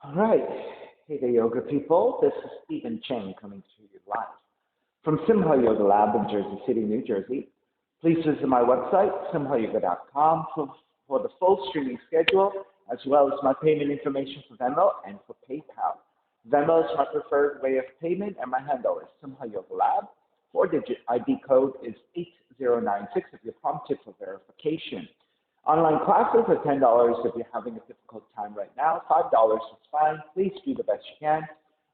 All right. Hey there, yoga people. This is Stephen Cheng coming to you live from Simha Yoga Lab in Jersey City, New Jersey. Please visit my website, simhayoga.com, for the full streaming schedule, as well as my payment information for Venmo and for PayPal. Venmo is my preferred way of payment, and my handle is Simha Yoga Lab. Four-digit ID code is 8096 if you're prompted for verification. Online classes are $10 if you're having a difficult time right now. $5 is fine. Please do the best you can.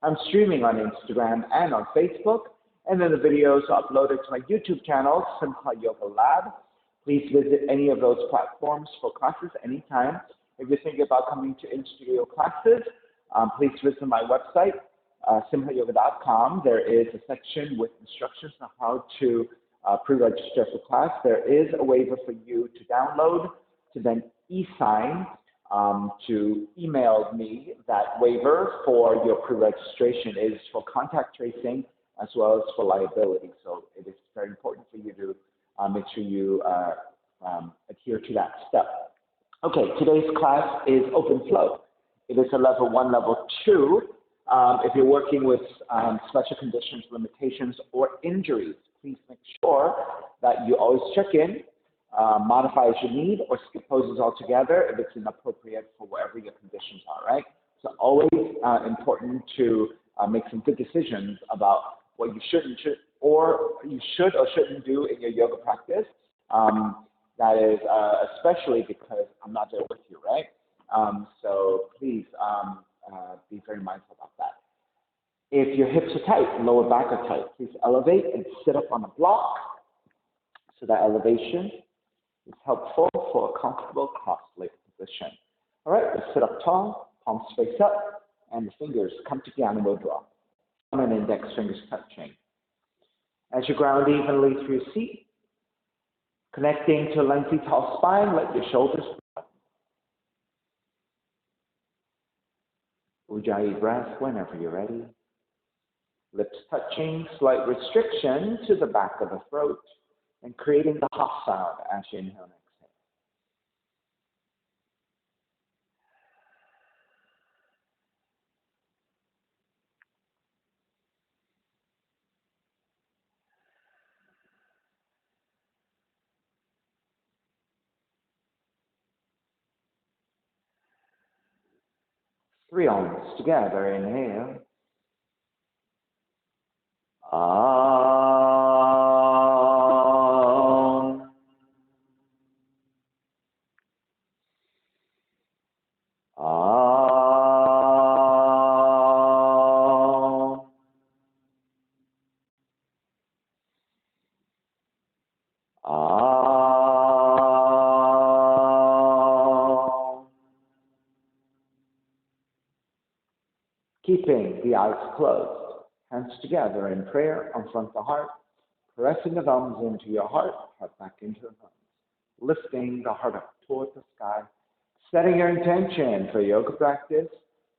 I'm streaming on Instagram and on Facebook. And then the videos are uploaded to my YouTube channel, Simha Yoga Lab. Please visit any of those platforms for classes anytime. If you're thinking about coming to in-studio classes, please visit my website, simhayoga.com. There is a section with instructions on how to pre-register for class. There is a waiver for you to download, to then e-sign, to email me that waiver for your pre-registration. It is for contact tracing as well as for liability. So it is very important for you to make sure you adhere to that step. Okay, today's class is open flow. It is a level 1, level 2. If you're working with special conditions, limitations, or injuries, please make sure that you always check in, modify as you need, or skip poses altogether if it's inappropriate for whatever your conditions are, right? So always important to make some good decisions about what you should or shouldn't do in your yoga practice. That is especially because I'm not there with you, right? So please be very mindful about that. If your hips are tight, lower back are tight, please elevate and sit up on a block. So that elevation is helpful for a comfortable cross-leg position. All right, let's sit up tall, palms face up, and the fingers come to Downward Mudra. Thumb and index fingers touching. As you ground evenly through your seat, connecting to a lengthy, tall spine, let your shoulders drop. Ujjayi breath whenever you're ready. Lips touching, slight restriction to the back of the throat, and creating the ha sound as you inhale and exhale. Three arms together, inhale. Om. Om. Om. Keeping the eyes closed, hands together in prayer in front of the heart, pressing the thumbs into your heart, heart back into the thumbs, lifting the heart up toward the sky, setting your intention for yoga practice,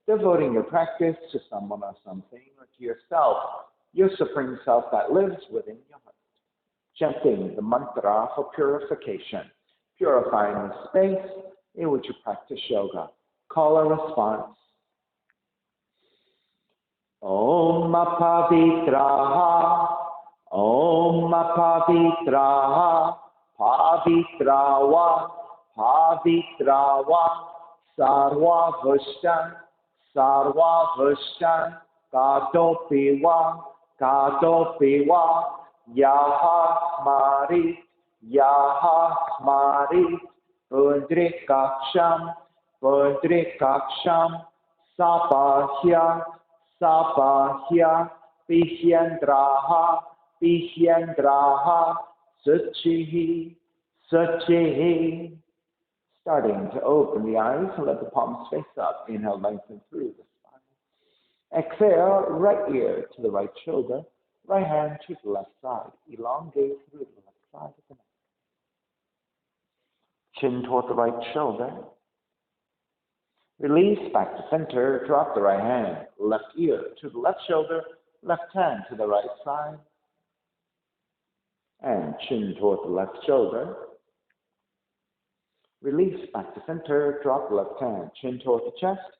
devoting your practice to someone or something, or to yourself, your supreme self that lives within your heart. Chanting the mantra for purification, purifying the space in which you practice yoga. Call a response. Om Pavitraha, Om Pavitraha, Pavitrawa, Pavitrawa, Sarva Vushtan, Sarva Vushtan, Katopiwa, Katopiwa, Yaha Smari, Pundrikaksham, Pundrikaksham, Sapahya, Sapahya, Pishendraha, Pishendraha, Suchihi, Suchihi. Starting to open the eyes and let the palms face up. Inhale, lengthen through the spine. Exhale, right ear to the right shoulder, right hand to the left side. Elongate through the left side of the neck. Chin toward the right shoulder. Release back to center, drop the right hand, left ear to the left shoulder, left hand to the right side. And chin toward the left shoulder. Release back to center, drop the left hand, chin toward the chest,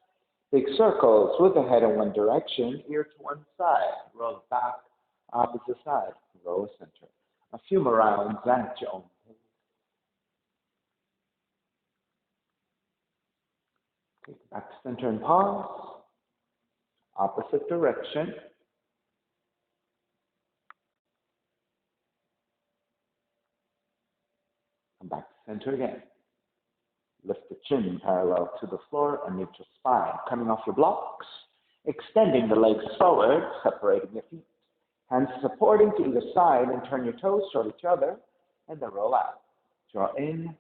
Big circles with the head in one direction, ear to one side. Roll back, opposite side. Roll center. A few more rounds at your own pace. Take it back to center and pause. Opposite direction. Come back to center again. Lift the chin parallel to the floor and neutral spine. Coming off your blocks. Extending the legs forward, separating your feet. Hands supporting to either side and turn your toes toward each other. And then roll out. Draw in,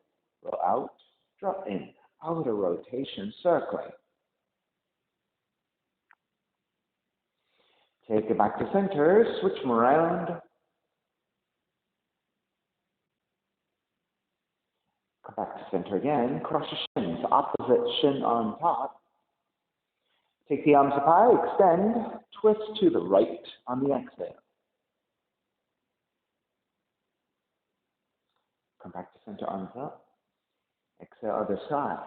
roll out, draw in. Outer rotation, circling. Take it back to center, switch them around. Come back to center again, cross your shins, opposite shin on top. Take the arms up high, extend, twist to the right on the exhale. Come back to center, arms up. Exhale, other side.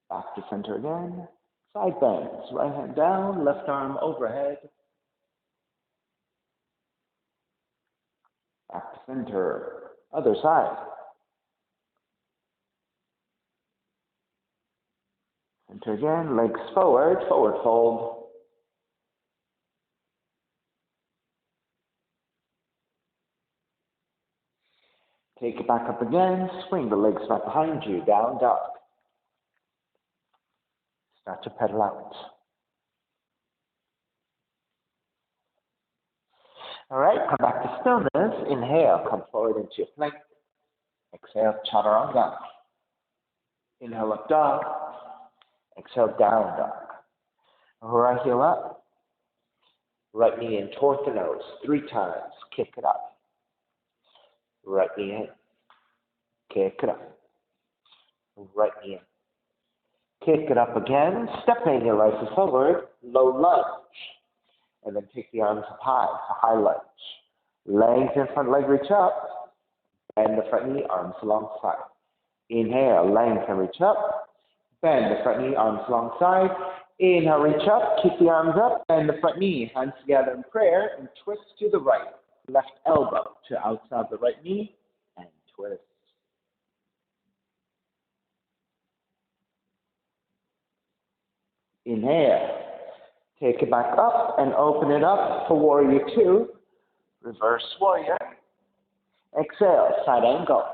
Back to center again. Side bends, right hand down, left arm overhead. Back to center, other side. Center again, legs forward, forward fold. Take it back up again, swing the legs back behind you, down dog. Start to pedal out. All right, come back to stillness. Inhale, come forward into your plank. Exhale, chaturanga. Inhale, up dog. Exhale, down dog. Right heel up. Right knee in toward the nose. 3 times. Kick it up. Right knee in. Kick it up. Right knee in. Kick it up again. Stepping your right foot forward. Low lunge. And then take the arms up high. A high lunge. Legs in front, leg reach up. Bend the front knee, arms alongside. Inhale, lengthen, reach up. Bend the front knee, arms alongside. Inhale, reach up. Keep the arms up. Bend the front knee, hands together in prayer. And twist to the right. Left elbow to outside the right knee. And twist. Inhale. Take it back up and open it up for warrior 2. Reverse warrior. Exhale, side angle.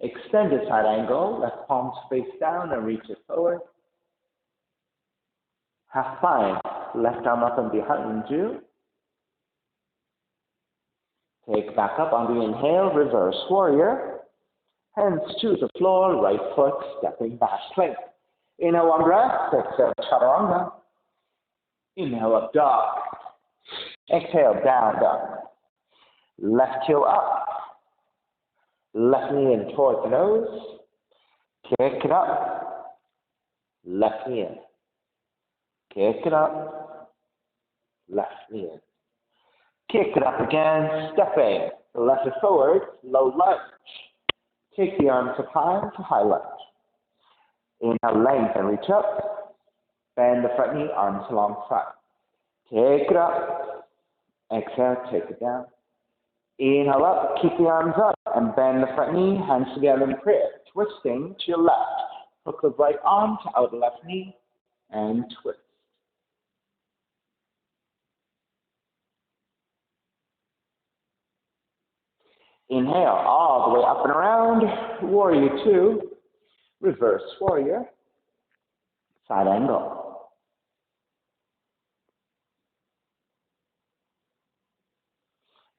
Extended side angle. Left palms face down and reach it forward. Half bind. Left arm up and behind you. Take back up on the inhale. Reverse warrior. Hands to the floor. Right foot stepping back. Plank. Inhale, one breath. Exhale, chaturanga. Inhale, up dog. Exhale, down dog. Left heel up. Left knee in toward the nose. Kick it up. Left knee in. Kick it up. Left knee in. Kick it up again. Stepping. Left foot forward. Low lunge. Take the arms up high to high lunge. Inhale, lengthen, reach up. Bend the front knee, arms alongside. Take it up. Exhale, take it down. Inhale up, keep the arms up, and bend the front knee, hands together in prayer. Twisting to your left. Hook the right arm to outer left knee, and twist. Inhale, all the way up and around. Warrior 2. Reverse warrior. Side angle.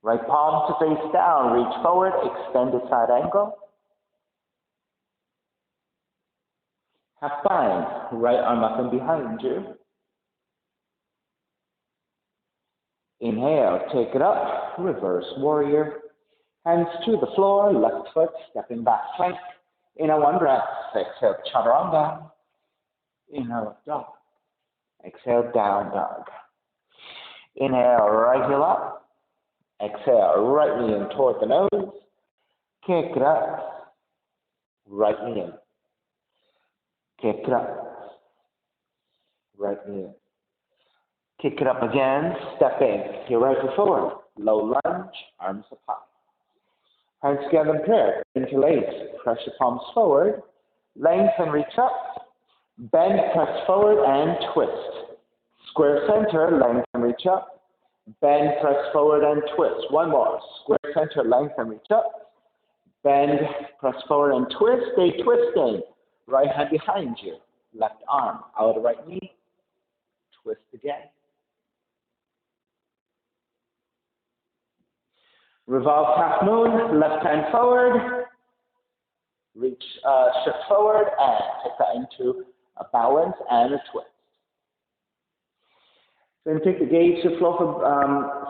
Right palm to face down. Reach forward. Extended side angle. Half bind. Right arm up and behind you. Inhale. Take it up. Reverse warrior. Hands to the floor. Left foot stepping back. Plank. Inhale, one breath. Exhale, chaturanga. Inhale, up dog. Exhale, down dog. Inhale, right heel up. Exhale, right knee in toward the nose. Kick it up. Right knee in. Kick it up. Right knee in. Kick it up again. Step in. Your right foot forward. Low lunge. Arms up high. Hands together in prayer. Interlace. Press your palms forward. Lengthen, reach up. Bend, press forward, and twist. Square center, lengthen, reach up. Bend, press forward, and twist. One more. Square center, lengthen, reach up. Bend, press forward, and twist. Stay twisting. Right hand behind you. Left arm out of right knee. Twist again. Revolve half moon. Left hand forward. Reach, shift forward, and take that into a balance and a twist. Then take the gaze to flow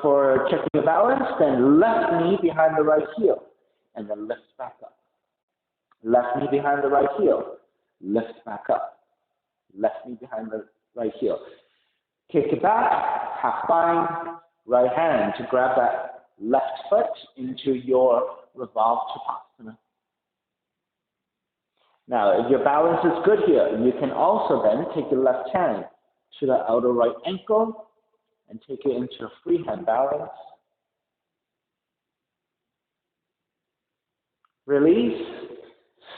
for checking the balance. Then left knee behind the right heel, and then lift back up. Left knee behind the right heel, lift back up. Left knee behind the right heel. Kick it back, half bind, right hand to grab that left foot into your revolve Shavasana. Now, if your balance is good here, you can also then take your left hand to the outer right ankle and take it into a freehand balance. Release,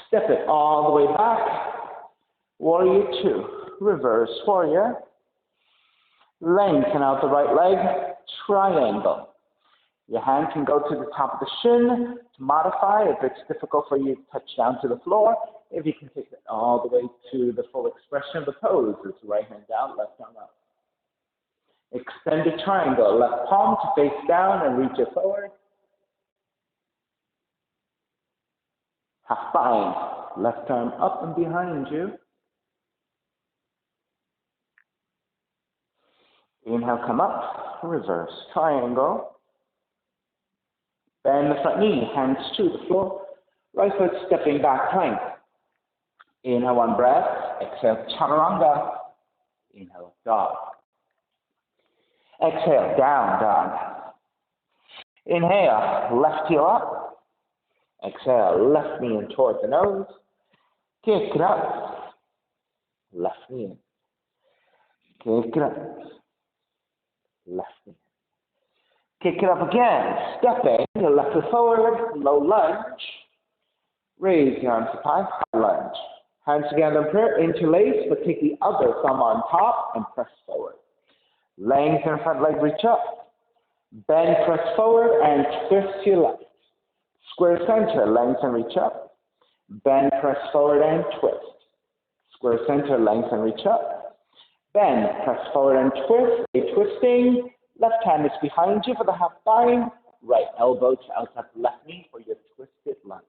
step it all the way back. Warrior two, reverse warrior. Lengthen out the right leg, triangle. Your hand can go to the top of the shin to modify if it's difficult for you to touch down to the floor. If you can take it all the way to the full expression of the pose, it's right hand down, left arm up. Extended triangle, left palm to face down and reach it forward. Half bind, left arm up and behind you. Inhale, come up, reverse triangle. Bend the front knee, hands to the floor. Right foot stepping back, plank. Inhale, one breath. Exhale, chaturanga. Inhale, dog. Exhale, down dog. Inhale, left heel up. Exhale, left knee in towards the nose. Kick it up. Left knee in. Kick it up. Left knee in. Kick it up again. Stepping your left foot forward. Low lunge. Raise the arms up high. High lunge. Hands together in prayer. Interlace, but take the other thumb on top and press forward. Lengthen front leg, reach up. Bend, press forward, and twist to your left. Square center, lengthen, reach up. Bend, press forward, and twist. Square center, lengthen, reach up. Bend, press forward, and twist. Stay twisting. Left hand is behind you for the half bind. Right elbow to outside the left knee for your twisted lunge.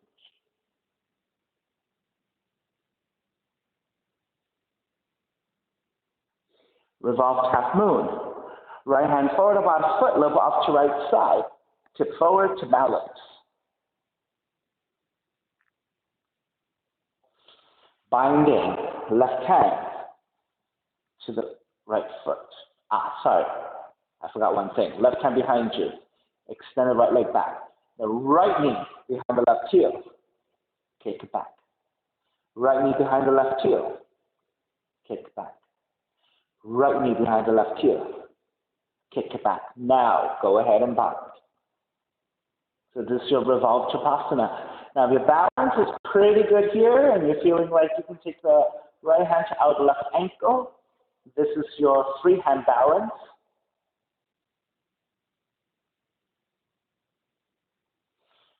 Revolve half moon. Right hand forward about a foot, level off to right side. Tip forward to balance. Binding, left hand to the right foot. Sorry, I forgot one thing. Left hand behind you. Extend the right leg back. The right knee behind the left heel. Kick it back. Right knee behind the left heel. Kick it back. Right knee behind the left heel. Kick it back. Now, go ahead and bind. So this is your revolve Shavasana. Now, if your balance is pretty good here and you're feeling like you can take the right hand to out left ankle, this is your freehand balance.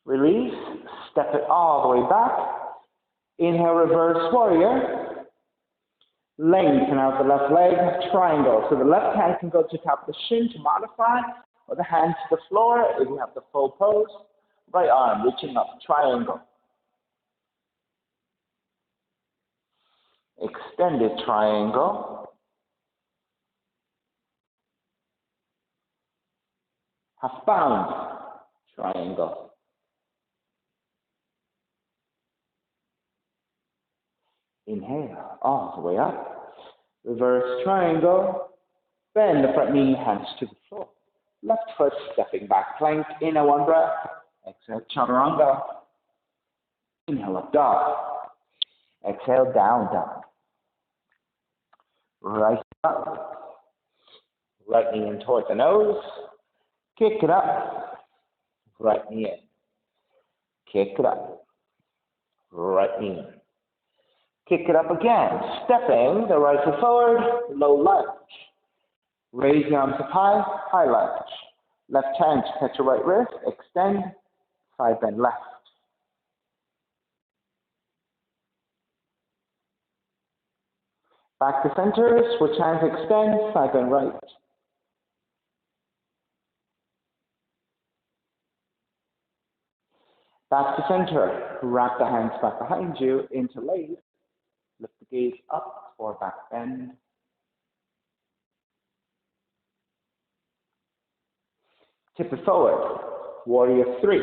Release, step it all the way back. Inhale, reverse warrior. Lengthen out the left leg, triangle. So the left hand can go to the top of the shin to modify, or the hand to the floor if you have the full pose. Right arm reaching up, triangle. Extended triangle. Half bound, triangle. Inhale, all the way up. Reverse triangle. Bend the front knee, hands to the floor. Left foot stepping back, plank. Inhale, one breath. Exhale, chaturanga. Inhale, up dog. Exhale, down dog. Right up. Right knee in towards the nose. Kick it up. Right knee in. Kick it up. Right knee in. Kick it up again. Stepping the right foot forward. Low lunge. Raise the arms up high. High lunge. Left hand to catch your right wrist. Extend. Side bend left. Back to center. Switch hands. Extend. Side bend right. Back to center. Wrap the hands back behind you. Interlace. Lift the gaze up for back bend. Tip it forward. Warrior 3.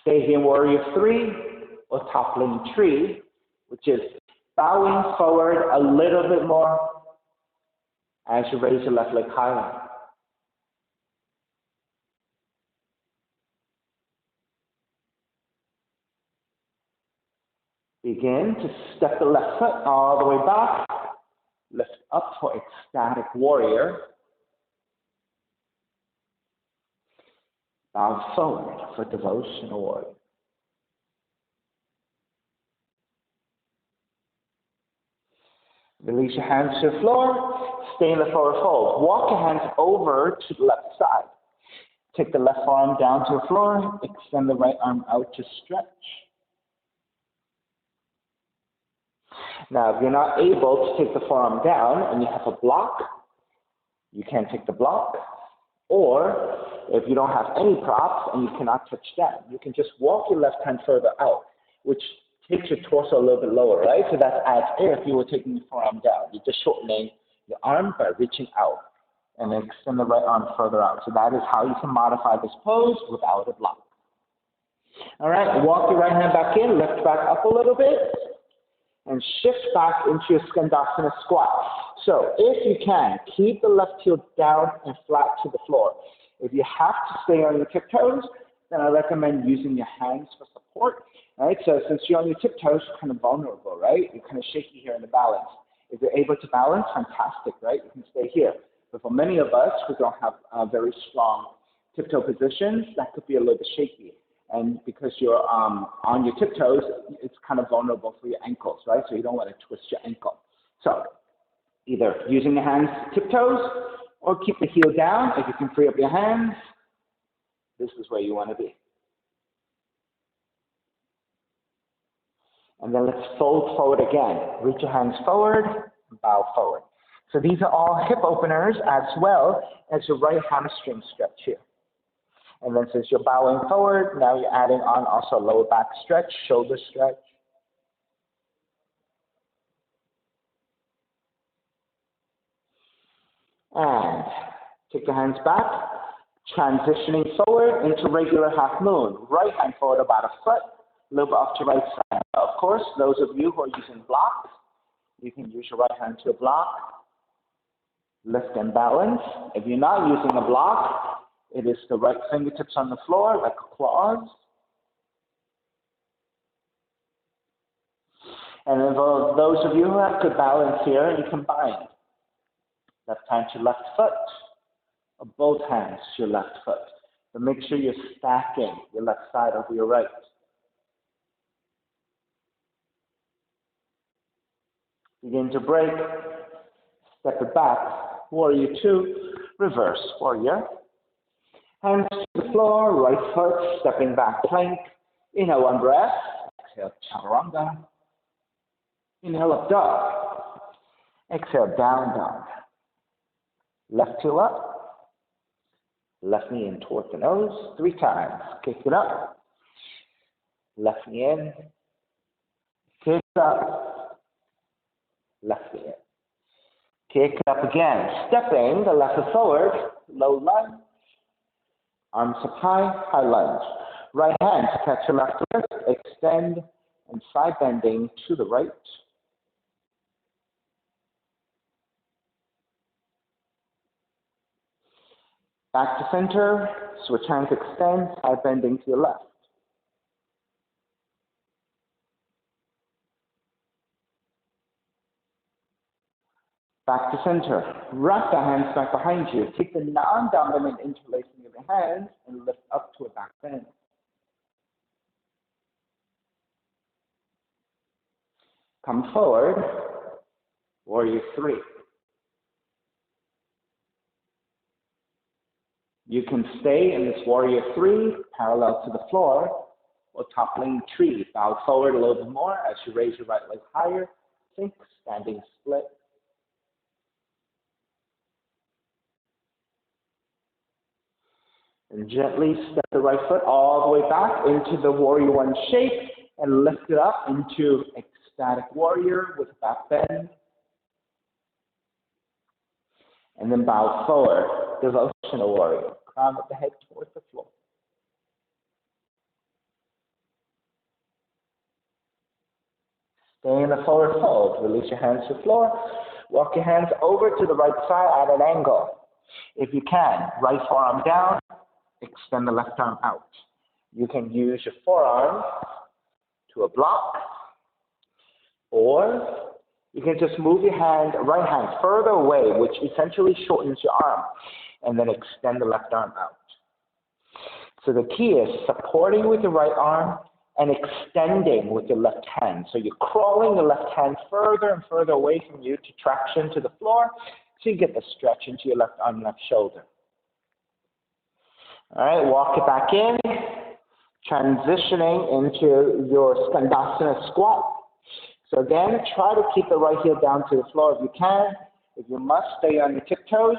Stay here in Warrior 3 or toppling tree, which is bowing forward a little bit more as you raise your left leg higher. Begin to step the left foot all the way back. Lift up for ecstatic warrior. Bow forward for devotional warrior. Release your hands to the floor. Stay in the forward fold. Walk your hands over to the left side. Take the left arm down to the floor. Extend the right arm out to stretch. Now, if you're not able to take the forearm down and you have a block, you can take the block. Or if you don't have any props and you cannot touch down, you can just walk your left hand further out, which takes your torso a little bit lower, right? So that's as if you were taking your forearm down. You're just shortening your arm by reaching out and then extend the right arm further out. So that is how you can modify this pose without a block. All right, walk your right hand back in, lift back up a little bit, and shift back into your Skandasana squat. So if you can, keep the left heel down and flat to the floor. If you have to stay on your tiptoes, then I recommend using your hands for support. Right? So since you're on your tiptoes, you're kind of vulnerable, right? You're kind of shaky here in the balance. If you're able to balance, fantastic, right? You can stay here. But for many of us who don't have very strong tiptoe positions, that could be a little bit shaky. And because you're on your tiptoes, it's kind of vulnerable for your ankles, right? So you don't want to twist your ankle. So either using the hands tiptoes or keep the heel down. If you can free up your hands, this is where you want to be. And then let's fold forward again. Reach your hands forward, bow forward. So these are all hip openers as well as your right hamstring stretch here. And then since you're bowing forward, now you're adding on also lower back stretch, shoulder stretch. And take the hands back, transitioning forward into regular half moon. Right hand forward about a foot, a little bit off to right side. Of course, those of you who are using blocks, you can use your right hand to block, lift and balance. If you're not using a block, it is the right fingertips on the floor like claws. And then for those of you who have good balance here, you combine left hand to left foot, or both hands to your left foot. But make sure you're stacking your left side over your right. Begin to break, step it back, warrior 2, reverse warrior. Hands to the floor, right foot, stepping back plank. Inhale, one breath. Exhale, chaturanga. Inhale, up dog. Exhale, down dog. Left heel up. Left knee in towards the nose. 3 times. Kick it up. Left knee in. Kick up. Left knee in. Kick it up again. Stepping the left foot forward. Low lunge. Arms up high, high lunge. Right hand to catch your left wrist, extend, and side bending to the right. Back to center, switch hands, extend, side bending to your left. Back to center. Wrap the hands back behind you. Take the non-dominant interlacing of the hands and lift up to a back bend. Come forward, warrior three. You can stay in this warrior three, parallel to the floor, or toppling tree. Bow forward a little bit more as you raise your right leg higher. Think standing split. And gently step the right foot all the way back into the warrior one shape and lift it up into ecstatic warrior with back bend. And then bow forward, devotional warrior. Crown of the head towards the floor. Stay in the forward fold. Release your hands to the floor. Walk your hands over to the right side at an angle. If you can, right forearm down, extend the left arm out. You can use your forearm to a block, or you can just move your hand, right hand further away, which essentially shortens your arm, and then extend the left arm out. So the key is supporting with your right arm and extending with your left hand. So you're crawling the left hand further and further away from you to traction to the floor, so you get the stretch into your left arm, left shoulder. All right, walk it back in, transitioning into your Skandasana squat. So again, try to keep the right heel down to the floor if you can. If you must, stay on your tiptoes.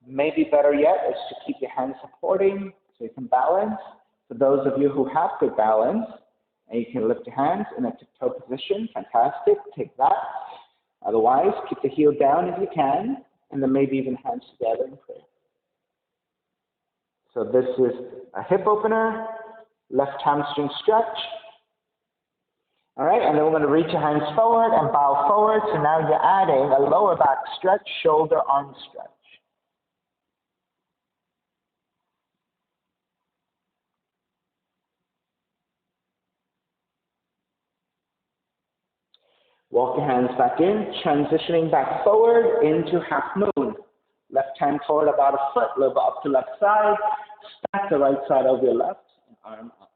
Maybe better yet is to keep your hands supporting so you can balance. For those of you who have good balance, and you can lift your hands in a tiptoe position, fantastic, take that. Otherwise, keep the heel down if you can, and then maybe even hands together in prayer. So this is a hip opener, left hamstring stretch. All right, and then we're going to reach your hands forward and bow forward. So now you're adding a lower back stretch, shoulder arm stretch. Walk your hands back in, transitioning back forward into half moon. Left hand forward about a foot, a little bit up to left side. Stack the right side over your left and arm up.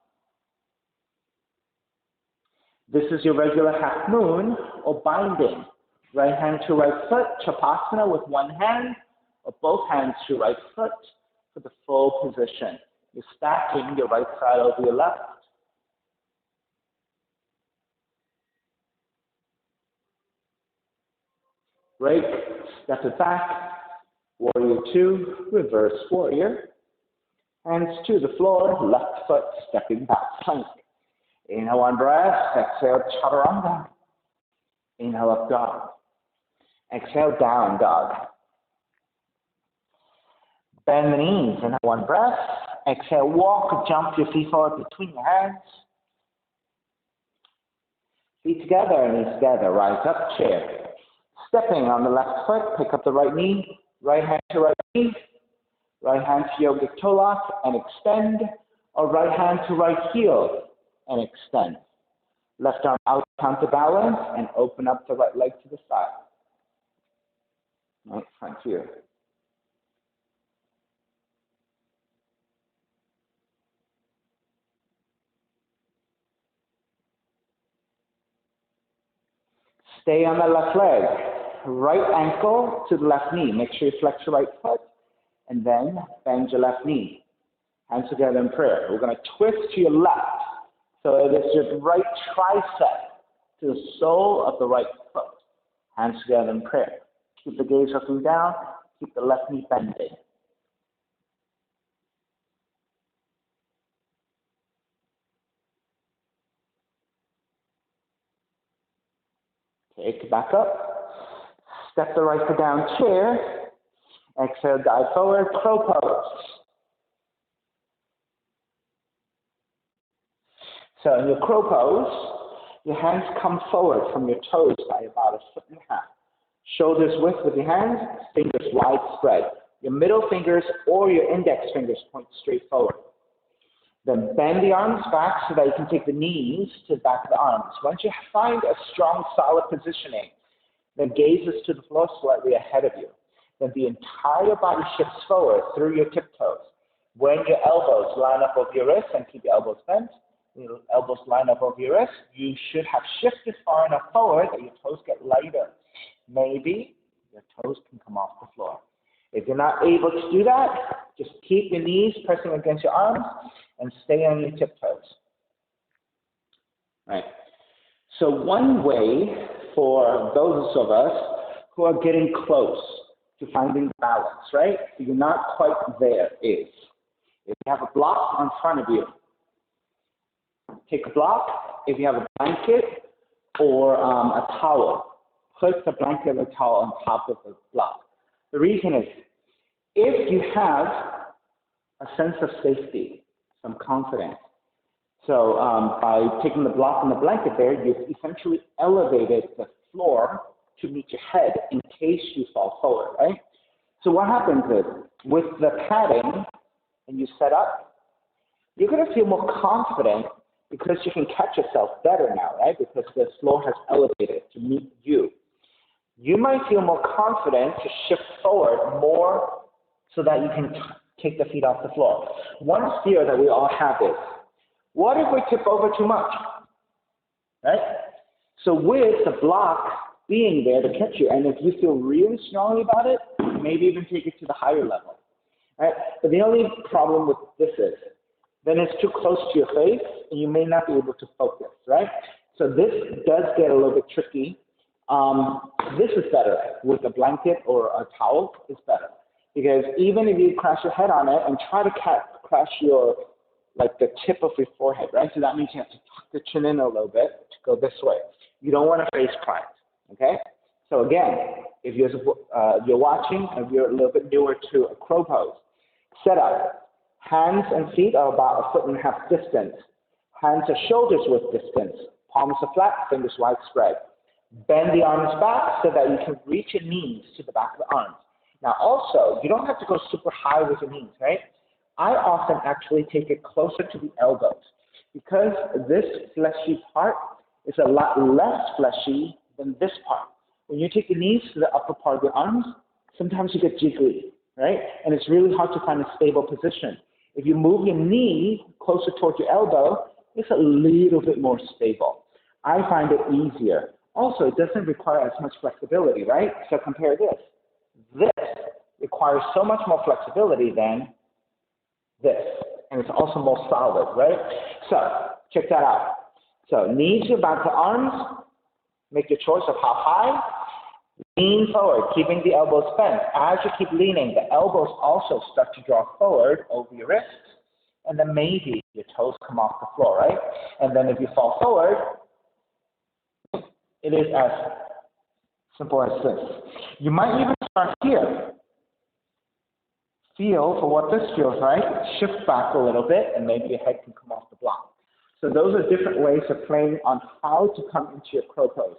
This is your regular half moon or binding. Right hand to right foot, Chapasana with one hand, or both hands to right foot for the full position. You're stacking your right side over your left. Break, step it back, warrior two, reverse warrior. Hands to the floor, left foot stepping back, plank. Inhale one breath, exhale chaturanga. Inhale up dog. Exhale down dog. Bend the knees, inhale one breath. Exhale, walk, jump your feet forward between your hands. Feet together, knees together, rise up, chair. Stepping on the left foot, pick up the right knee, right hand to right knee, right hand to yogic toe lock and extend, or right hand to right heel and extend. Left arm out, counterbalance, and open up the right leg to the side. Right, thank you. Stay on the left leg. Right ankle to the left knee. Make sure you flex your right foot, and then bend your left knee. Hands together in prayer. We're going to twist to your left. So it is your right tricep to the sole of the right foot. Hands together in prayer. Keep the gaze looking down. Keep the left knee bending. Take it back up. Step the right foot down, chair. Exhale, dive forward, crow pose. So in your crow pose, your hands come forward from your toes by about 1.5 feet. Shoulders width with your hands, fingers wide spread. Your middle fingers or your index fingers point straight forward. Then bend the arms back so that you can take the knees to the back of the arms. Once you find a strong, solid positioning, then gaze is to the floor slightly ahead of you. Then the entire body shifts forward through your tiptoes. When your elbows line up over your wrists, and keep your elbows bent, your elbows line up over your wrists, you should have shifted far enough forward that your toes get lighter. Maybe your toes can come off the floor. If you're not able to do that, just keep your knees pressing against your arms and stay on your tiptoes. Right. So one way for those of us who are getting close to finding balance, right? So you're not quite there is, if you have a block in front of you, take a block. If you have a blanket or a towel, put the blanket or towel on top of the block. The reason is, if you have a sense of safety, some confidence, so by taking the block and the blanket there, you've essentially elevated the floor to meet your head in case you fall forward, right? So what happens is, with the padding, and you set up, you're going to feel more confident because you can catch yourself better now, right? Because the floor has elevated to meet you. You might feel more confident to shift forward more so that you can take the feet off the floor. One fear that we all have is, what if we tip over too much, right? So with the block being there to catch you, and if you feel really strongly about it, maybe even take it to the higher level, right? But the only problem with this is, then it's too close to your face, and you may not be able to focus, right? So this does get a little bit tricky. This is better with a blanket or a towel. It's better because even if you crash your head on it and try to crash your, like the tip of your forehead, right? So that means you have to tuck the chin in a little bit to go this way. You don't want to face plant, okay? So again, if you're watching, if you're a little bit newer to a crow pose, set up. Hands and feet are about 1.5 feet distance. Hands are shoulders width distance. Palms are flat, fingers wide spread. Bend the arms back so that you can reach your knees to the back of the arms. Now also, you don't have to go super high with your knees, right? I often actually take it closer to the elbows because this fleshy part is a lot less fleshy than this part. When you take your knees to the upper part of your arms, sometimes you get jiggly, right? And it's really hard to find a stable position. If you move your knee closer towards your elbow, it's a little bit more stable. I find it easier. Also, it doesn't require as much flexibility, right? So compare this. This requires so much more flexibility than this. And it's also more solid, right? So check that out. So knees to back to arms. Make your choice of how high. Lean forward, keeping the elbows bent. As you keep leaning, the elbows also start to draw forward over your wrists. And then maybe your toes come off the floor, right? And then if you fall forward, it is as simple as this. You might even start here. Feel for what this feels like. Shift back a little bit, and maybe your head can come off the block. So those are different ways of playing on how to come into your crow pose.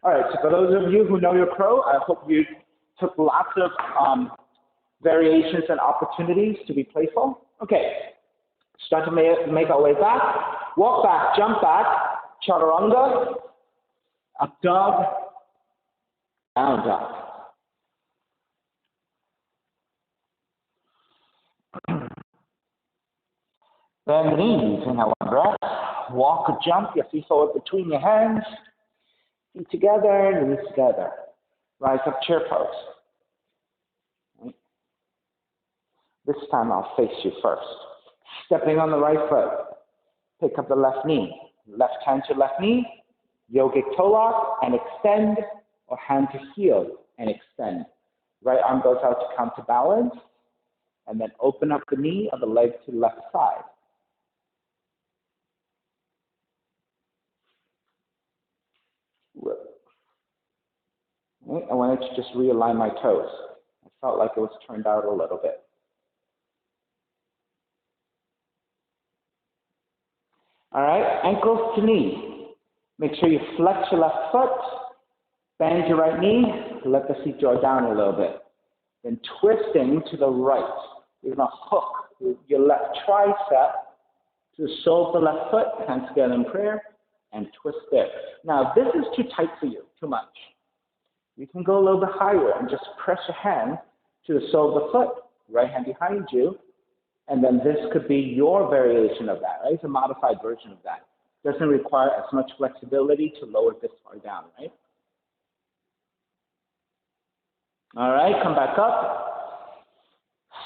All right, so for those of you who know your crow, I hope you took lots of variations and opportunities to be playful. Okay, start to make our way back. Walk back, jump back, chaturanga, up dog, down dog. Bend the knees, inhale one breath. Walk or jump your feet forward between your hands. Feet together, knees together. Rise up, chair pose. Right. This time I'll face you first. Stepping on the right foot. Pick up the left knee. Left hand to left knee. Yogic toe lock and extend, or hand to heel and extend. Right arm goes out to counterbalance. And then open up the knee or the leg to the left side. Right. I wanted to just realign my toes. I felt like it was turned out a little bit. All right, ankles to knee. Make sure you flex your left foot, bend your right knee, let the seat draw down a little bit. then twisting to the right. You're going to hook your left tricep to the sole of the left foot, hands together in prayer, and twist there. Now, this is too tight for you, too much. You can go a little bit higher and just press your hand to the sole of the foot, right hand behind you, and then this could be your variation of that, right? It's a modified version of that. Doesn't require as much flexibility to lower this far down, right? All right, come back up.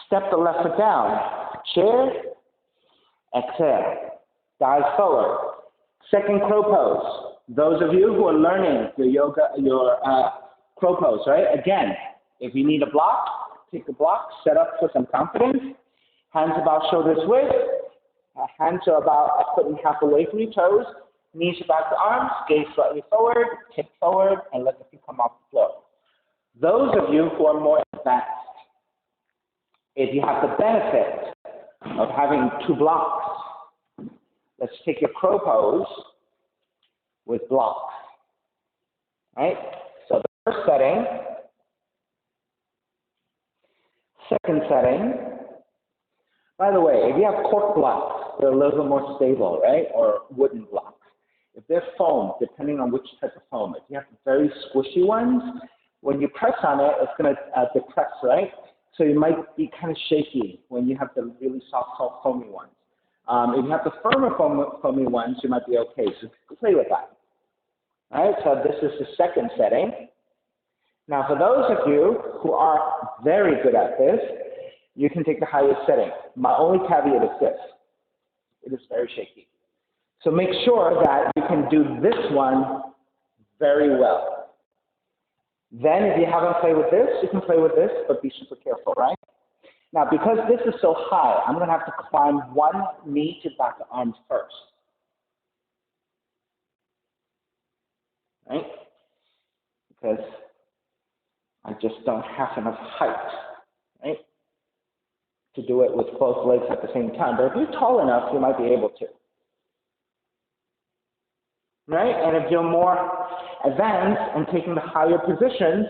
Step the left foot down. Chair, exhale. Dive forward. Second crow pose. Those of you who are learning your crow pose, right? Again, if you need a block, take a block, set up for some confidence. Hands about shoulders width. Hands are about a foot and a half away from your toes. Knees are back to arms. Gaze slightly forward. Tip forward, and let the feet come off the floor. Those of you who are more advanced, if you have the benefit of having two blocks, let's take your crow pose with blocks. Right? So the first setting, second setting. By the way, if you have cork blocks, they're a little bit more stable, right? Or wooden blocks. If they're foam, depending on which type of foam, if you have very squishy ones, when you press on it, it's going to depress, right? So you might be kind of shaky when you have the really soft, foamy ones. If you have the firmer foamy ones, you might be okay. So play with that. All right, so this is the second setting. Now, for those of you who are very good at this, you can take the highest setting. My only caveat is this. It is very shaky. So make sure that you can do this one very well. Then if you haven't played with this, you can play with this, but be super careful, right? Now, because this is so high, I'm going to have to climb one knee to back arm first. Right? Because I just don't have enough height, right, to do it with both legs at the same time. But if you're tall enough, you might be able to. Right? And if you're more advanced and taking the higher positions,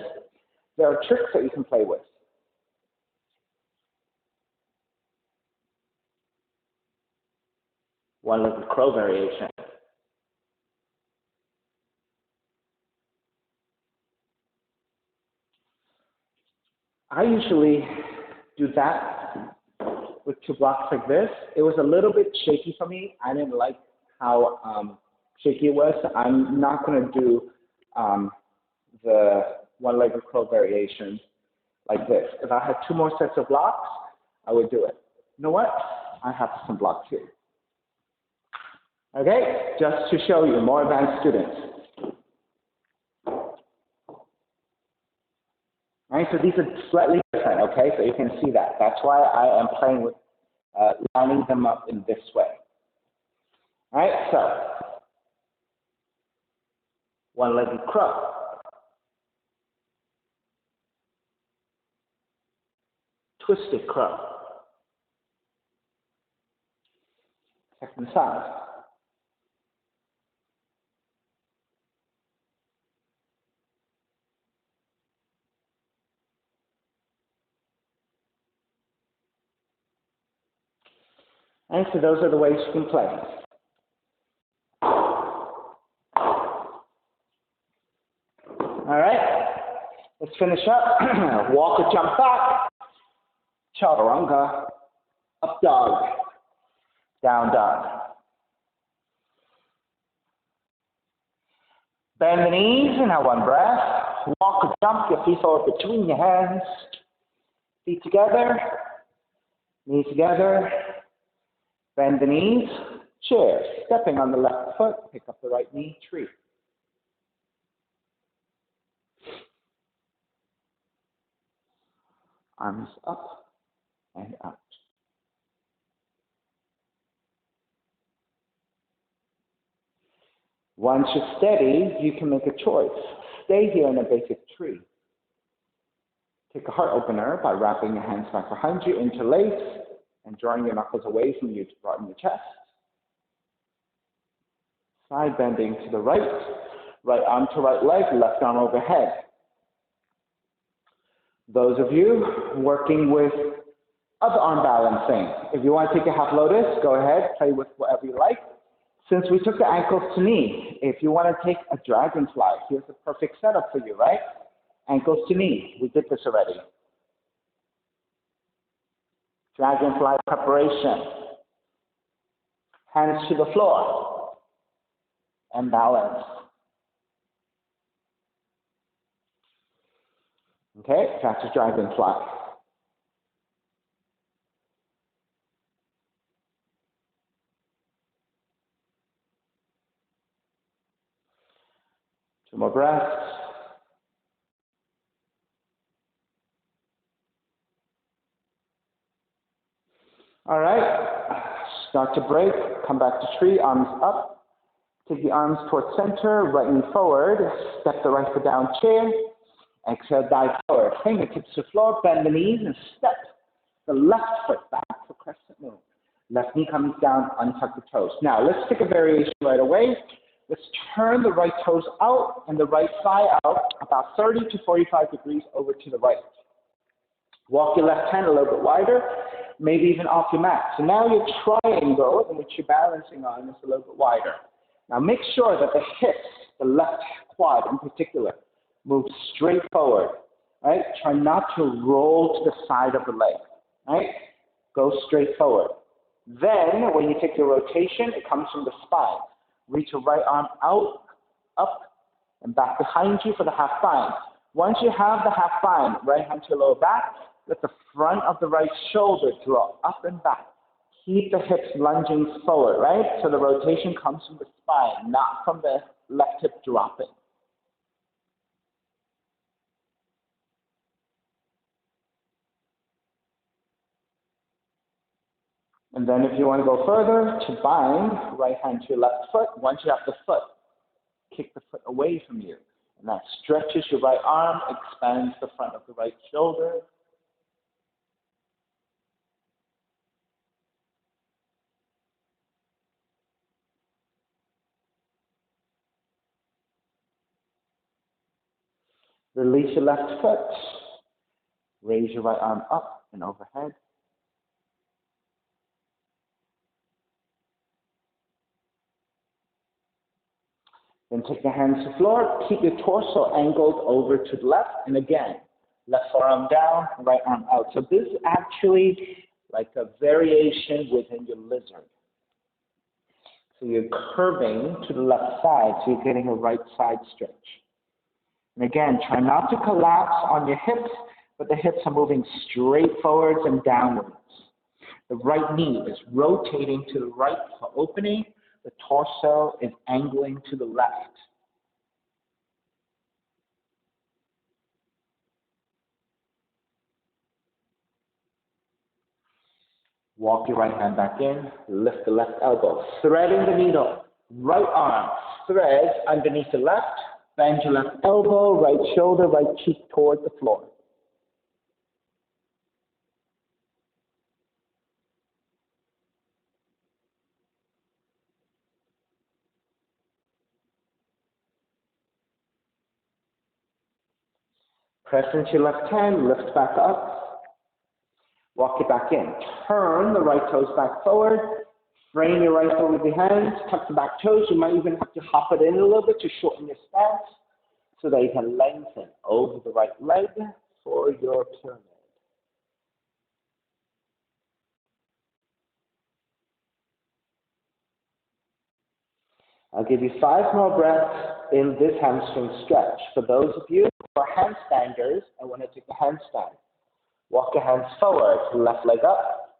there are tricks that you can play with. One-legged crow variation. I usually do that with two blocks like this. It was a little bit shaky for me. I didn't like how shaky it was. I'm not going to do the one-legged crow variation like this. If I had two more sets of blocks, I would do it. You know what? I have some blocks here. Okay, just to show you, more advanced students. All right, so these are slightly different, okay? So you can see that. That's why I am playing with lining them up in this way. All right, so one-legged crow. Twisted crow. Second side. And so those are the ways you can play. All right, let's finish up. Walk or jump back. Chaturanga. Up dog. Down dog. Bend the knees and have one breath. Walk or jump your feet forward between your hands. Feet together. Knees together. Bend the knees. Chair. Stepping on the left foot. Pick up the right knee. Tree. Arms up and out. Once you're steady, you can make a choice. Stay here in a basic tree. Take a heart opener by wrapping your hands back behind you, interlace, and drawing your knuckles away from you to broaden your chest. Side bending to the right, right arm to right leg, left arm overhead. Those of you working with other arm balancing, if you want to take a half lotus, go ahead, play with whatever you like. Since we took the ankles to knee, if you want to take a dragonfly, here's the perfect setup for you, right? Ankles to knee. We did this already. Dragonfly preparation. Hands to the floor. And balance. Okay, that's a dragonfly. Two more breaths. All right, start to break, come back to tree, arms up. Take the arms towards center, right knee forward, step the right foot down, chair. Exhale, dive forward. Fingertips to floor, bend the knees, and step the left foot back for crescent moon. Left knee comes down, untuck the toes. Now, let's take a variation right away. Let's turn the right toes out and the right thigh out about 30 to 45 degrees over to the right. Walk your left hand a little bit wider, maybe even off your mat. So now your triangle in which you're balancing on is a little bit wider. Now make sure that the hips, the left quad in particular, move straight forward, right? Try not to roll to the side of the leg, right? Go straight forward. Then when you take your rotation, it comes from the spine. Reach your right arm out, up, and back behind you for the half bind. Once you have the half bind, right hand to your lower back, let the front of the right shoulder draw up and back. Keep the hips lunging forward, right? So the rotation comes from the spine, not from the left hip dropping. And then if you want to go further, to bind, right hand to your left foot. Once you have the foot, kick the foot away from you. And that stretches your right arm, expands the front of the right shoulder. Release your left foot. Raise your right arm up and overhead. Then take the hands to the floor. Keep your torso angled over to the left. And again, left forearm down, right arm out. So this is actually like a variation within your lizard. So you're curving to the left side, so you're getting a right side stretch. And again, try not to collapse on your hips, but the hips are moving straight forwards and downwards. The right knee is rotating to the right for opening. The torso is angling to the left. Walk your right hand back in, lift the left elbow, threading the needle. Right arm threads underneath the left, bend your left elbow, right shoulder, right cheek toward the floor. Press into your left hand, lift back up, walk it back in. Turn the right toes back forward, frame your right foot with your hands, tuck the back toes. You might even have to hop it in a little bit to shorten your stance so that you can lengthen over the right leg for your pyramid. I'll give you 5 more breaths in this hamstring stretch. For those of you who are handstanders, I want to take a handstand. Walk your hands forward, left leg up,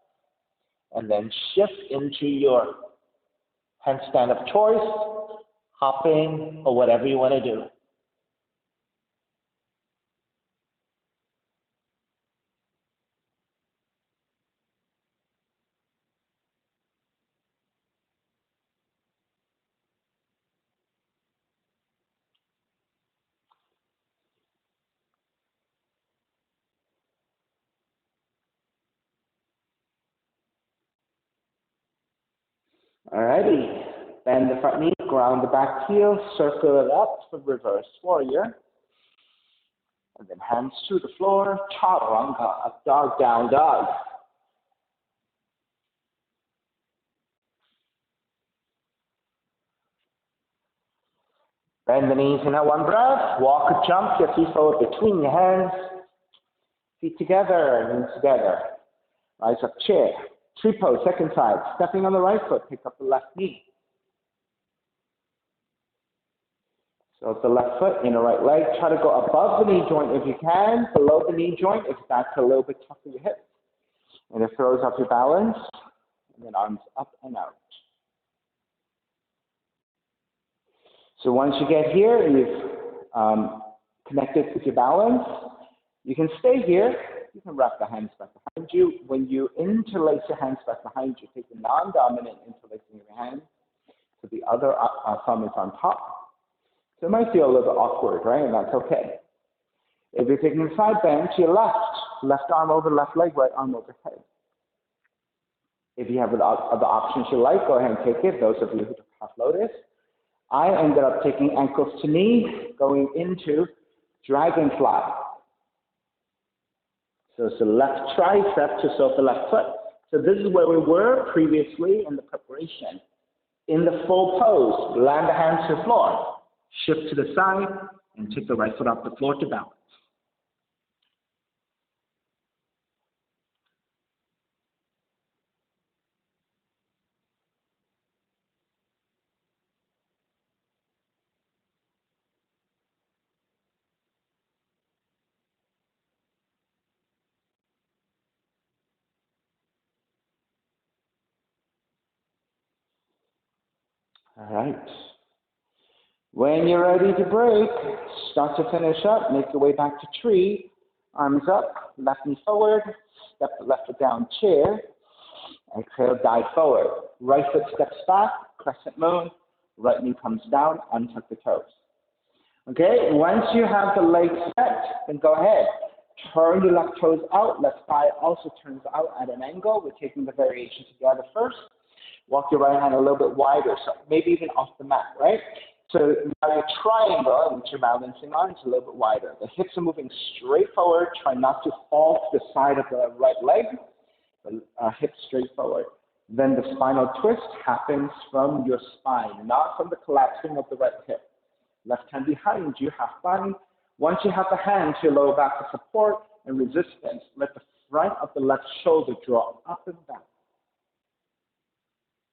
and then shift into your handstand of choice, hopping, or whatever you want to do. Alrighty, bend the front knee, ground the back heel, circle it up for reverse warrior. And then hands to the floor, chaturanga, up dog, down dog. Bend the knees in that one breath. Walk or jump your feet forward between your hands. Feet together, knees together. Rise up, chair. Tree pose, second side. Stepping on the right foot, pick up the left knee. So it's the left foot in the right leg. Try to go above the knee joint if you can. Below the knee joint if that's a little bit tough for your hips. And it throws off your balance. And then arms up and out. So once you get here, you've connected with your balance. You can stay here. You can wrap the hands back behind you. When you interlace your hands back behind you, take the non-dominant interlacing of your hands so the other thumb is on top. So it might feel a little bit awkward, right? And that's okay. If you're taking a side bend to your left arm over left leg, right arm overhead. If you have other options you like, go ahead and take it. Those of you who took half lotus. I ended up taking ankles to knee, going into dragonfly. So it's the left tricep just off the left foot. So this is where we were previously in the preparation. In the full pose, land the hands to the floor, shift to the side, and take the right foot off the floor to balance. All right. When you're ready to break, start to finish up, make your way back to tree, arms up, left knee forward, step the left foot down, chair, exhale, dive forward. Right foot steps back, crescent moon, right knee comes down, untuck the toes. Okay, once you have the legs set, then go ahead. Turn your left toes out, left thigh also turns out at an angle. We're taking the variation together first. Walk your right hand a little bit wider, so maybe even off the mat, right? So now your triangle, which you're balancing on, is a little bit wider. The hips are moving straight forward. Try not to fall to the side of the right leg. The hips straight forward. Then the spinal twist happens from your spine, not from the collapsing of the right hip. Left hand behind you, half body. Once you have the hand to your lower back for support and resistance, let the front of the left shoulder draw up and down.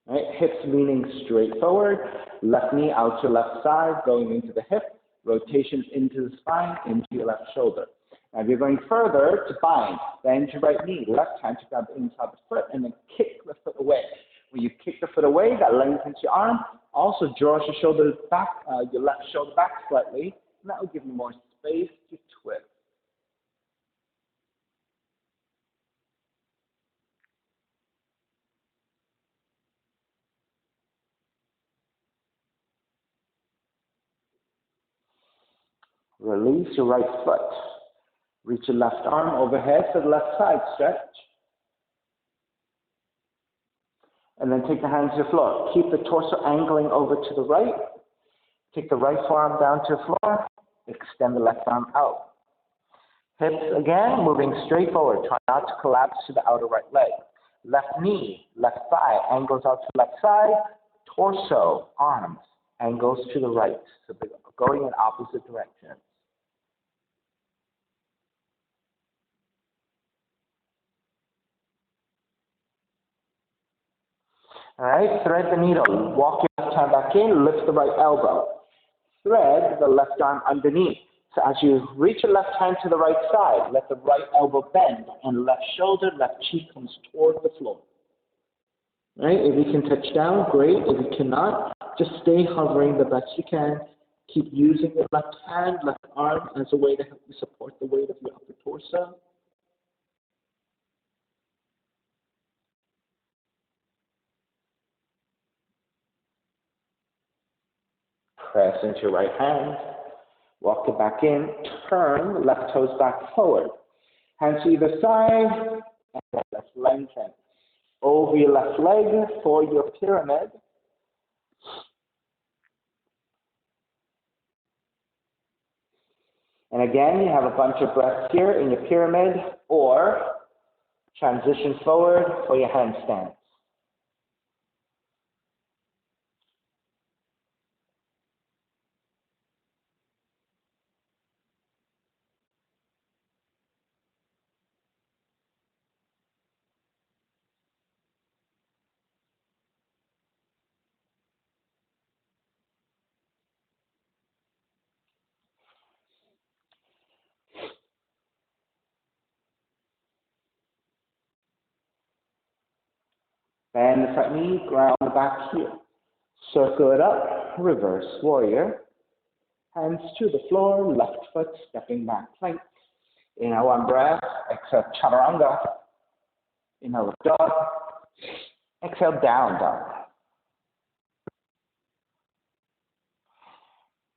Right? Hips leaning straight forward, left knee out to left side, going into the hip, rotations into the spine, into your left shoulder. Now, if you're going further to bind, bend your right knee, left hand to grab the inside of the foot, and then kick the foot away. When you kick the foot away, that lengthens your arm, also draws your shoulder back, your left shoulder back slightly, and that will give you more space to twist. Release your right foot. Reach your left arm overhead to the left side stretch. And then take the hands to the floor. Keep the torso angling over to the right. Take the right forearm down to the floor. Extend the left arm out. Hips again, moving straight forward. Try not to collapse to the outer right leg. Left knee, left thigh, angles out to the left side. Torso, arms, angles to the right. So they're going in opposite directions. All right, thread the needle. Walk your left hand back in, lift the right elbow. Thread the left arm underneath. So as you reach your left hand to the right side, let the right elbow bend and left shoulder, left cheek comes toward the floor. All right, if you can touch down, great. If you cannot, just stay hovering the best you can. Keep using your left hand, left arm as a way to help you support the weight of your upper torso. Press into your right hand. Walk it back in. Turn, left toes back forward. Hands to either side, and then let's lengthen. Over your left leg for your pyramid. And again, you have a bunch of breaths here in your pyramid or transition forward for your handstands. Bend the front knee, ground the back heel. Circle it up, reverse warrior. Hands to the floor, left foot stepping back, plank. Inhale one breath, exhale chaturanga. Inhale dog. Exhale down dog.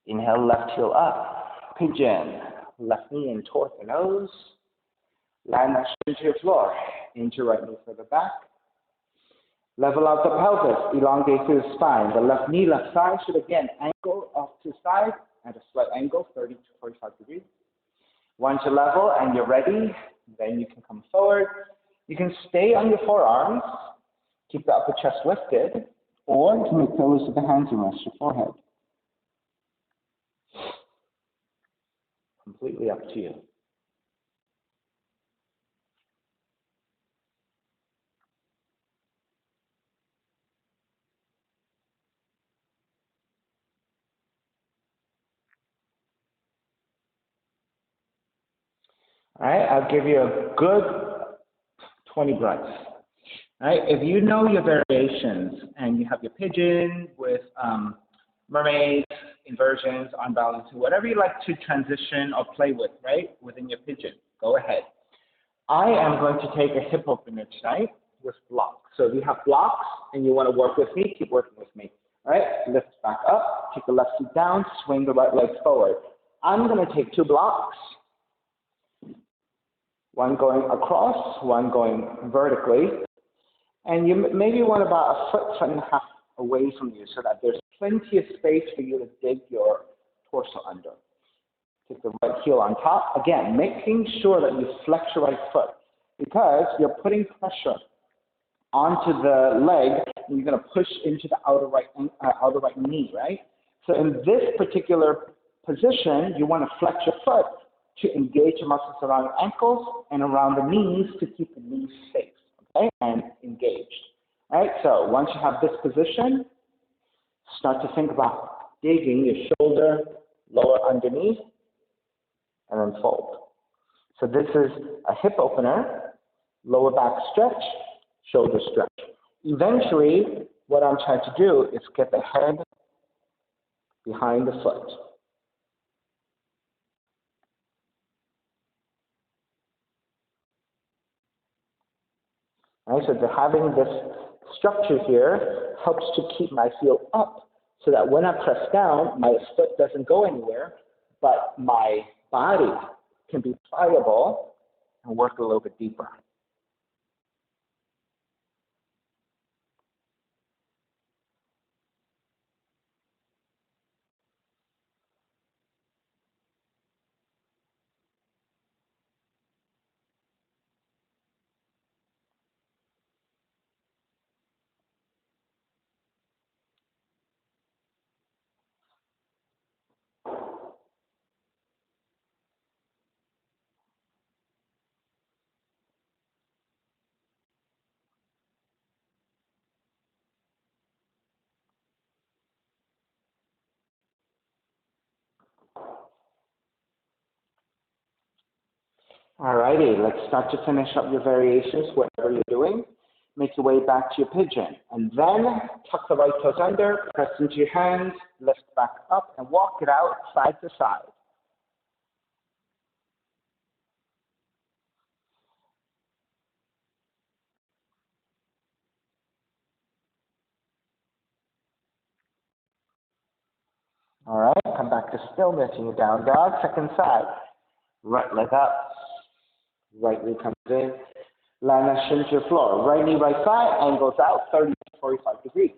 Inhale left heel up, pigeon. Left knee in toward the nose. Land that shin to your floor. Into right knee further back. Level out the pelvis, elongate through the spine. The left knee, left thigh should again angle off to the side at a slight angle, 30 to 45 degrees. Once you're level and you're ready, then you can come forward. You can stay on your forearms, keep the upper chest lifted, or you can make pillows with the hands and rest your forehead. Completely up to you. All right, I'll give you a good 20 breaths. All right, if you know your variations and you have your pigeon with mermaids, inversions, unbalancing, whatever you like to transition or play with, right, within your pigeon, go ahead. I am going to take a hip opener tonight with blocks. So if you have blocks and you want to work with me, keep working with me. All right, lift back up, take the left foot down, swing the right leg forward. I'm going to take 2 blocks. One going across, one going vertically. And you maybe want about a foot and a half away from you so that there's plenty of space for you to dig your torso under. Take the right heel on top. Again, making sure that you flex your right foot because you're putting pressure onto the leg and you're going to push into the outer right knee, right? So in this particular position, you want to flex your foot to engage your muscles around your ankles and around the knees to keep the knees safe, okay, and engaged. All right, so once you have this position, start to think about digging your shoulder lower underneath and then fold. So this is a hip opener, lower back stretch, shoulder stretch. Eventually, what I'm trying to do is get the head behind the foot. Right, so having this structure here helps to keep my heel up so that when I press down, my foot doesn't go anywhere, but my body can be pliable and work a little bit deeper. Alrighty, let's start to finish up your variations, whatever you're doing. Make your way back to your pigeon. And then tuck the right toes under, press into your hands, lift back up, and walk it out side to side. All right, come back to stillness in your down dog, second side. Right leg up, right knee comes in. Land that shin to your floor. Right knee, right thigh, angles out 30 to 45 degrees.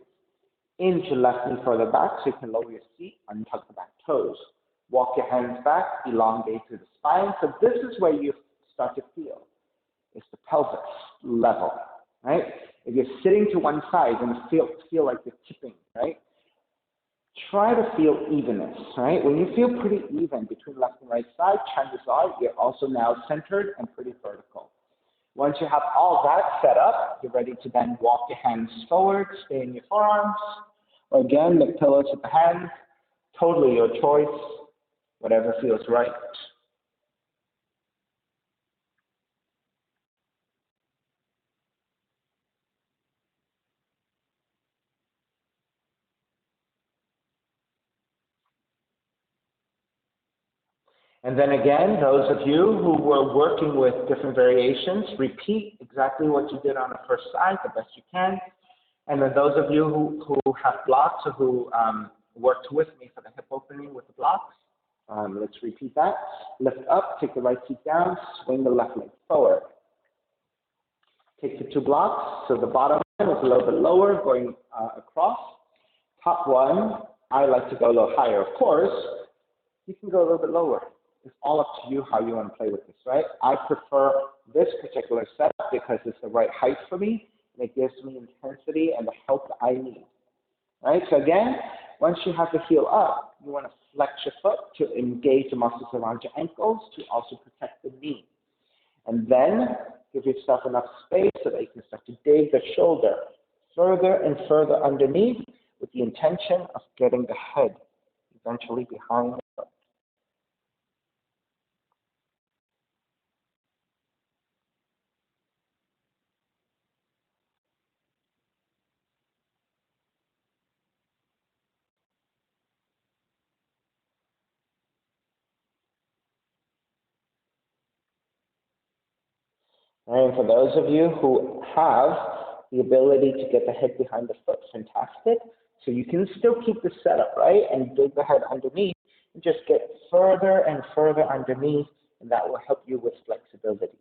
Into left knee further back so you can lower your seat, untuck the back toes. Walk your hands back, elongate through the spine. So this is where you start to feel. It's the pelvis level, right? If you're sitting to one side and feel like you're tipping, right? Try to feel evenness, right? When you feel pretty even between left and right side, chances are you're also now centered and pretty vertical. Once you have all that set up, you're ready to then walk your hands forward, stay in your forearms, or again, make pillows with the hands. Totally your choice, whatever feels right. And then again, those of you who were working with different variations, repeat exactly what you did on the first side the best you can. And then those of you who have blocks or who worked with me for the hip opening with the blocks, let's repeat that. Lift up, take the right feet down, swing the left leg forward. Take the two blocks, so the bottom one is a little bit lower, going across. Top one, I like to go a little higher. Of course, you can go a little bit lower. It's all up to you how you want to play with this, right? I prefer this particular setup because it's the right height for me, and it gives me intensity and the help that I need, right? So again, once you have the heel up, you want to flex your foot to engage the muscles around your ankles to also protect the knee. And then give yourself enough space so that you can start to dig the shoulder further and further underneath with the intention of getting the head eventually behind the foot. And for those of you who have the ability to get the head behind the foot, fantastic. So you can still keep the setup, right? And dig the head underneath and just get further and further underneath, and that will help you with flexibility.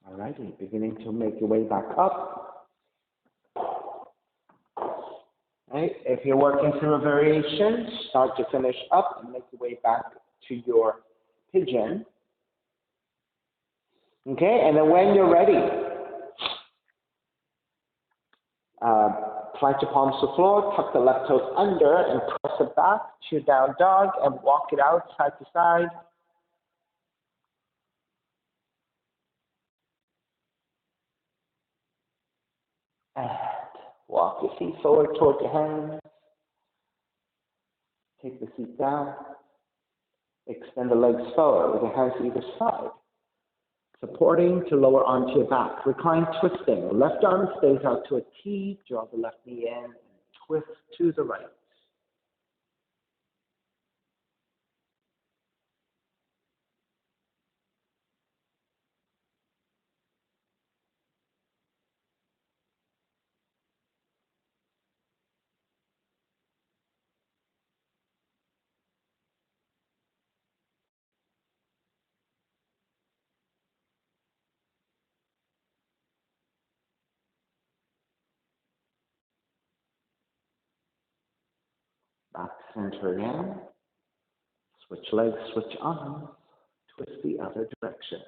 All righty, beginning to make your way back up. Right? If you're working through a variation, start to finish up and make your way back to your pigeon. Okay, and then when you're ready, plant your palms to the floor, tuck the left toes under, and press it back to down dog, and walk it out side to side. And walk your feet forward toward your hands. Take the feet down. Extend the legs forward with your hands to either side. Supporting to lower onto your back. Recline twisting. Left arm stays out to a T. Draw the left knee in and twist to the right. Back center again. Switch legs, switch arms. Twist the other direction.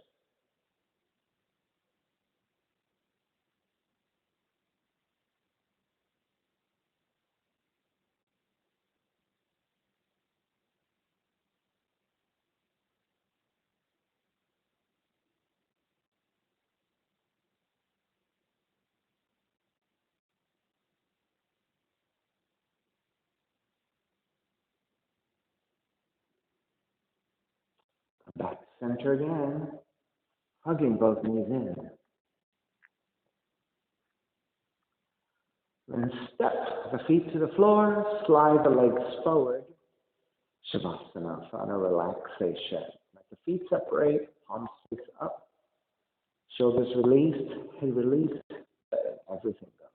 Back center again. Hugging both knees in. Then step the feet to the floor, slide the legs forward. Shavasana, final relaxation. Let the feet separate, palms face up, shoulders released, head released, everything goes.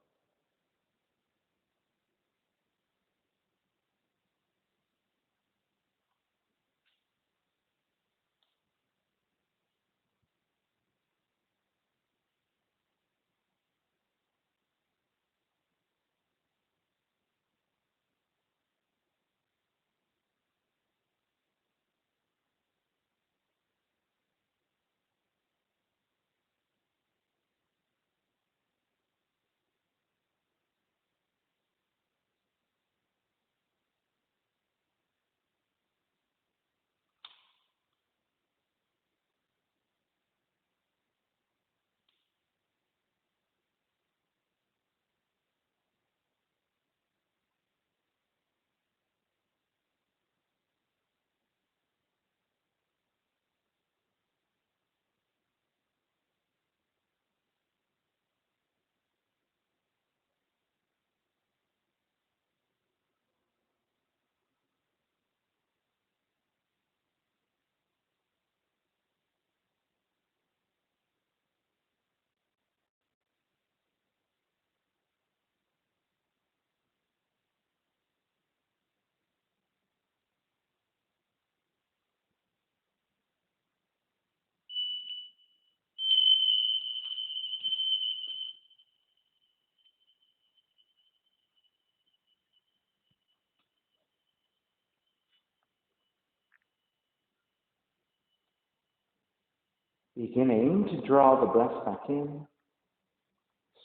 Beginning to draw the breath back in,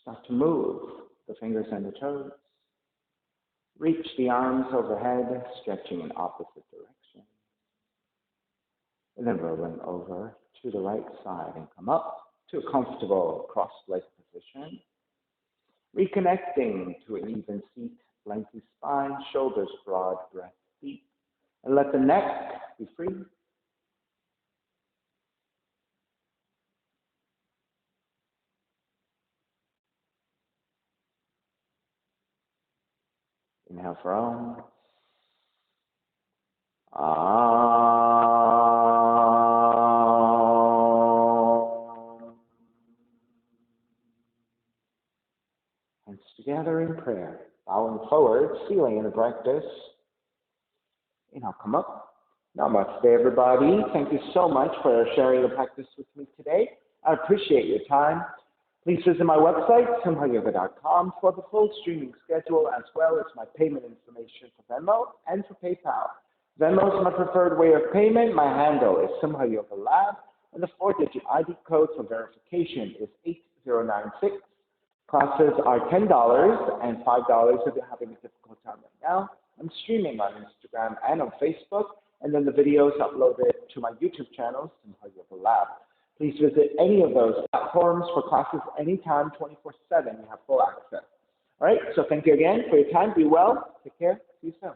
start to move the fingers and the toes. Reach the arms overhead, stretching in opposite direction. And then rolling over to the right side and come up to a comfortable cross-legged position. Reconnecting to an even seat, lengthy spine, shoulders broad, breath deep. And let the neck be free. Inhale for Om. Hands together in prayer, bowing forward, feeling in the practice. Inhale, come up. Namaste, everybody. Thank you so much for sharing the practice with me today. I appreciate your time. Please visit my website, simhayoga.com, for the full streaming schedule, as well as my payment information for Venmo and for PayPal. Venmo is my preferred way of payment. My handle is Simha Yoga Lab, and the 4-digit ID code for verification is 8096. Classes are $10 and $5 if you're having a difficult time right now. I'm streaming on Instagram and on Facebook, and then the videos uploaded to my YouTube channel, Simha Yoga Lab. Please visit any of those platforms for classes anytime, 24/7. You have full access. All right, so thank you again for your time. Be well. Take care. See you soon.